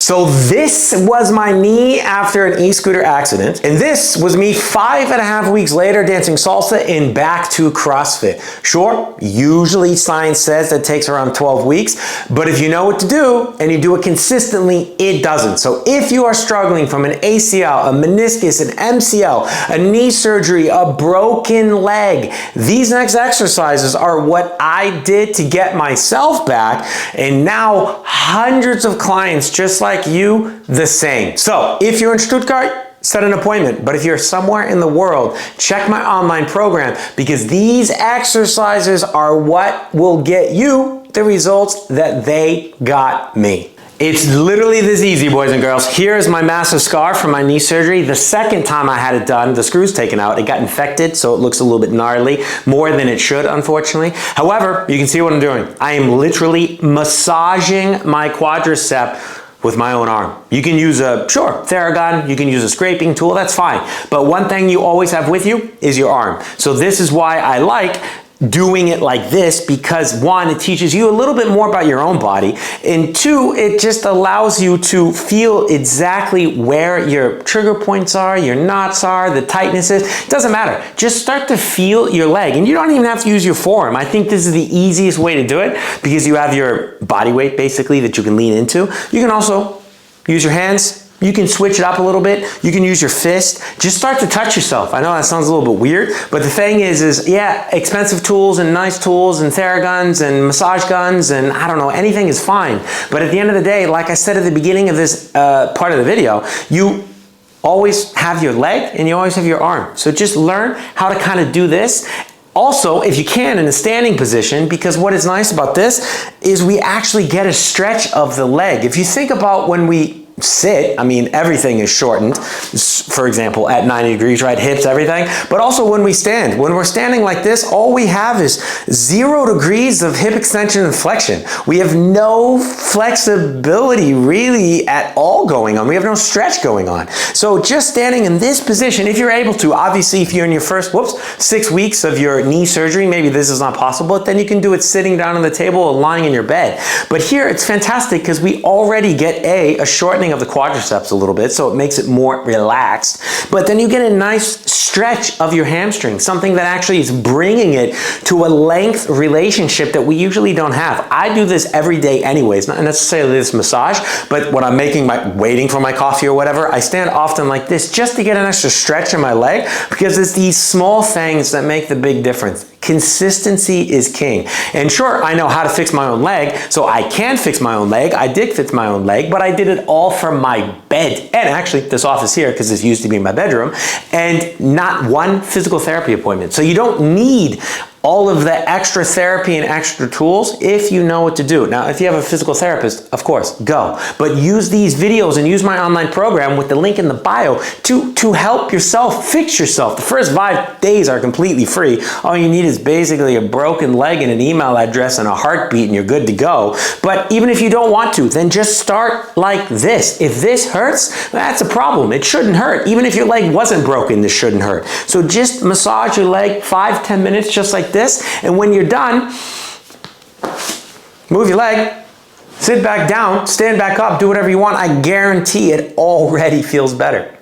So this was my knee after an e-scooter accident, and this was me 5.5 weeks later dancing salsa and back to CrossFit. Sure, usually science says that takes around 12 weeks, but if you know what to do and you do it consistently, it doesn't. So if you are struggling from an ACL, a meniscus, an MCL, a knee surgery, a broken leg, these next exercises are what I did to get myself back, and now hundreds of clients just like you, the same. So if you're in Stuttgart, set an appointment. But if you're somewhere in the world, check my online program, because these exercises are what will get you the results that they got me. It's literally this easy, boys and girls. Here's my massive scar from my knee surgery. The second time I had it done, the screws taken out, it got infected, so it looks a little bit gnarly, more than it should, unfortunately. However, you can see what I'm doing. I am literally massaging my quadricep with my own arm. You can use a, Theragun, you can use a scraping tool, that's fine. But one thing you always have with you is your arm. So this is why I like doing it like this, because one, it teaches you a little bit more about your own body, and two, it just allows you to feel exactly where your trigger points are, your knots are, the tightness is. It doesn't matter. Just start to feel your leg, and you don't even have to use your forearm. I think this is the easiest way to do it, because you have your body weight basically that you can lean into. You can also use your hands. You can switch it up a little bit. You can use your fist. Just start to touch yourself. I know that sounds a little bit weird, but the thing is yeah, expensive tools and nice tools and Theraguns and massage guns and I don't know, anything is fine. But at the end of the day, like I said at the beginning of this part of the video, you always have your leg and you always have your arm. So just learn how to kind of do this. Also, if you can, in a standing position, because what is nice about this is we actually get a stretch of the leg. If you think about when we sit, I mean, everything is shortened, for example, at 90 degrees, right? Hips, everything. But also when we stand, when we're standing like this, all we have is 0 degrees of hip extension and flexion. We have no flexibility really at all going on. We have no stretch going on. So just standing in this position, if you're able to, obviously if you're in your first, 6 weeks of your knee surgery, maybe this is not possible, but then you can do it sitting down on the table or lying in your bed. But here it's fantastic because we already get a shortening of the quadriceps a little bit, so it makes it more relaxed, but then you get a nice stretch of your hamstring, something that actually is bringing it to a length relationship that we usually don't have. I do this every day anyways, not necessarily this massage, but when I'm waiting for my coffee or whatever, I stand often like this just to get an extra stretch in my leg, because it's these small things that make the big difference. Consistency is king. And sure, I know how to fix my own leg, so I can fix my own leg. I did fix my own leg, but I did it all from my bed. And actually, this office here, because this used to be my bedroom, and not one physical therapy appointment. So you don't need all of the extra therapy and extra tools if you know what to do. Now, if you have a physical therapist, of course, go. But use these videos and use my online program with the link in the bio to help yourself fix yourself. The first 5 days are completely free. All you need is basically a broken leg and an email address and a heartbeat and you're good to go. But even if you don't want to, then just start like this. If this hurts, that's a problem. It shouldn't hurt. Even if your leg wasn't broken, this shouldn't hurt. So just massage your leg 5-10 minutes just like this, and when you're done, move your leg, sit back down, stand back up, do whatever you want. I guarantee it already feels better.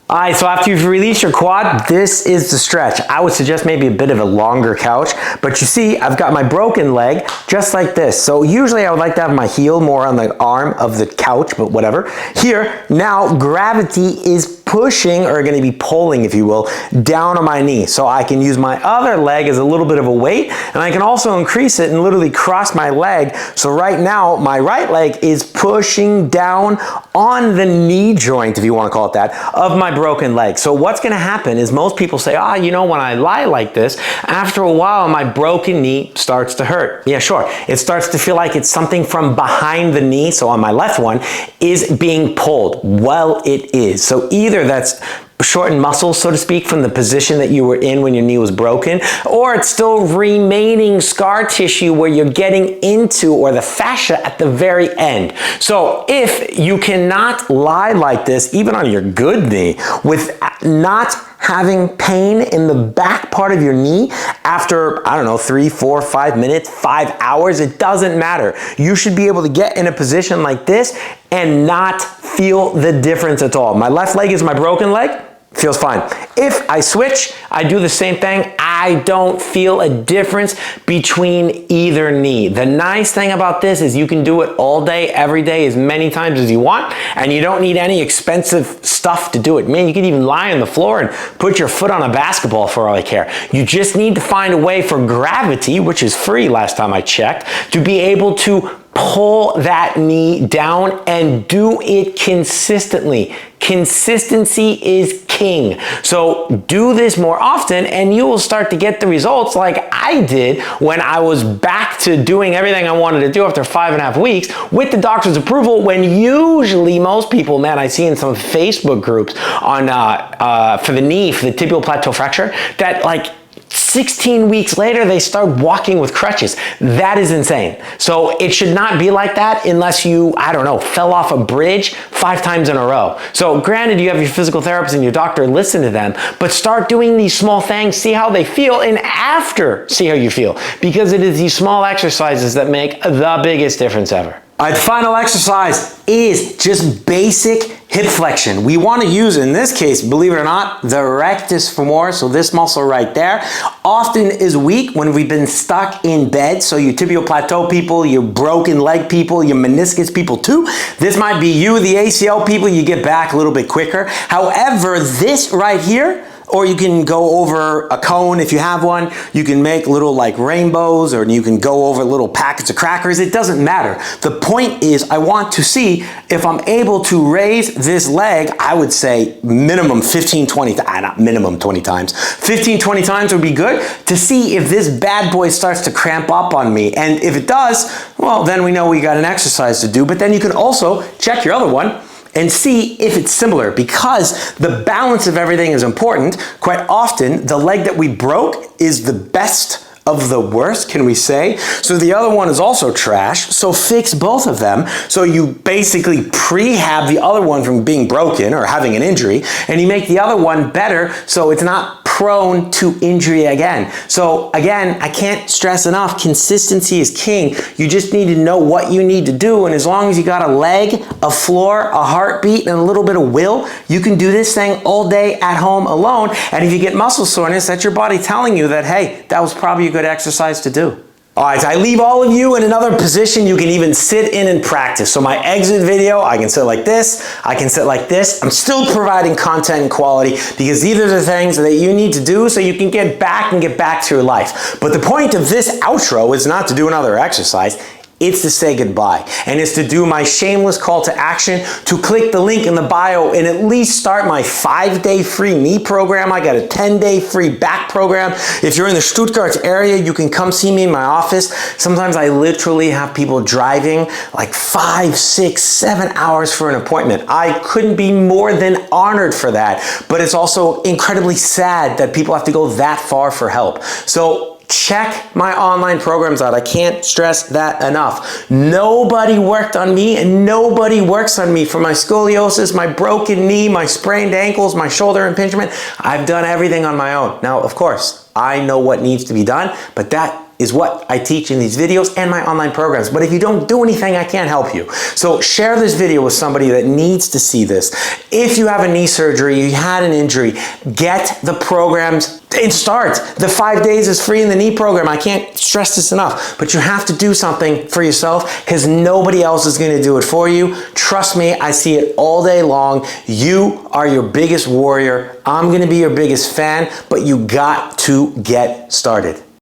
All right, so after you've released your quad, this is the stretch. I would suggest maybe a bit of a longer couch, but you see, I've got my broken leg just like this. So usually I would like to have my heel more on the arm of the couch, but whatever. Here, now gravity is pushing, or going to be pulling, if you will, down on my knee. So I can use my other leg as a little bit of a weight, and I can also increase it and literally cross my leg. So right now, my right leg is pushing down on the knee joint, if you want to call it that, of my broken leg. So what's going to happen is most people say, you know, when I lie like this, after a while, my broken knee starts to hurt. Yeah, sure. It starts to feel like it's something from behind the knee, so on my left one, is being pulled. Well, it is. So either that's shortened muscles, so to speak, from the position that you were in when your knee was broken, or it's still remaining scar tissue where you're getting into, or the fascia at the very end. So if you cannot lie like this, even on your good knee, with not having pain in the back part of your knee after, I don't know, 3, 4, 5 minutes, 5 hours, it doesn't matter. You should be able to get in a position like this and not feel the difference at all. My left leg is my broken leg. Feels fine. If I switch, I do the same thing. I don't feel a difference between either knee. The nice thing about this is you can do it all day, every day, as many times as you want, and you don't need any expensive stuff to do it. Man, you can even lie on the floor and put your foot on a basketball for all I care. You just need to find a way for gravity, which is free last time I checked, to be able to pull that knee down and do it consistently. Consistency is king. So do this more often and you will start to get the results like I did when I was back to doing everything I wanted to do after 5.5 weeks with the doctor's approval, when usually most people, man, I see in some Facebook groups on for the knee, for the tibial plateau fracture, that like 16 weeks later, they start walking with crutches. That is insane. So it should not be like that unless you, I don't know, fell off a bridge 5 times in a row. So granted, you have your physical therapist and your doctor, listen to them, but start doing these small things, see how they feel, and after, see how you feel. Because it is these small exercises that make the biggest difference ever. All right, the final exercise is just basic hip flexion. We want to use, in this case, believe it or not, the rectus femoris, so this muscle right there, often is weak when we've been stuck in bed. So you tibial plateau people, you broken leg people, you meniscus people too. This might be you, the ACL people, you get back a little bit quicker. However, this right here, or you can go over a cone if you have one. You can make little like rainbows, or you can go over little packets of crackers. It doesn't matter. The point is, I want to see if I'm able to raise this leg, I would say minimum 15, 20, not minimum 20 times. 15, 20 times would be good to see if this bad boy starts to cramp up on me. And if it does, well, then we know we got an exercise to do. But then you can also check your other one and see if it's similar, because the balance of everything is important. Quite often, the leg that we broke is the best of the worst, can we say? So the other one is also trash, so fix both of them. So you basically prehab the other one from being broken or having an injury, and you make the other one better so it's not prone to injury again. So again, I can't stress enough, consistency is king. You just need to know what you need to do, and as long as you got a leg, a floor, a heartbeat, and a little bit of will, you can do this thing all day at home alone. And if you get muscle soreness, that's your body telling you that, hey, that was probably a good exercise to do. All right, so I leave all of you in another position you can even sit in and practice. So my exit video, I can sit like this, I can sit like this. I'm still providing content and quality because these are the things that you need to do so you can get back to your life. But the point of this outro is not to do another exercise. It's to say goodbye, and it's to do my shameless call to action to click the link in the bio and at least start my 5-day free knee program. I got a 10-day free back program. If you're in the Stuttgart area, you can come see me in my office. Sometimes I literally have people driving like 5, 6, 7 hours for an appointment. I couldn't be more than honored for that, but it's also incredibly sad that people have to go that far for help. So check my online programs out. I can't stress that enough. Nobody worked on me, and nobody works on me for my scoliosis, my broken knee, my sprained ankles, my shoulder impingement. I've done everything on my own. Now, of course, I know what needs to be done, but that is what I teach in these videos and my online programs. But if you don't do anything, I can't help you. So share this video with somebody that needs to see this. If you have a knee surgery, you had an injury, get the programs and start. The 5 days is free in the knee program. I can't stress this enough, but you have to do something for yourself because nobody else is going to do it for you. Trust me, I see it all day long. You are your biggest warrior. I'm going to be your biggest fan, but you got to get started.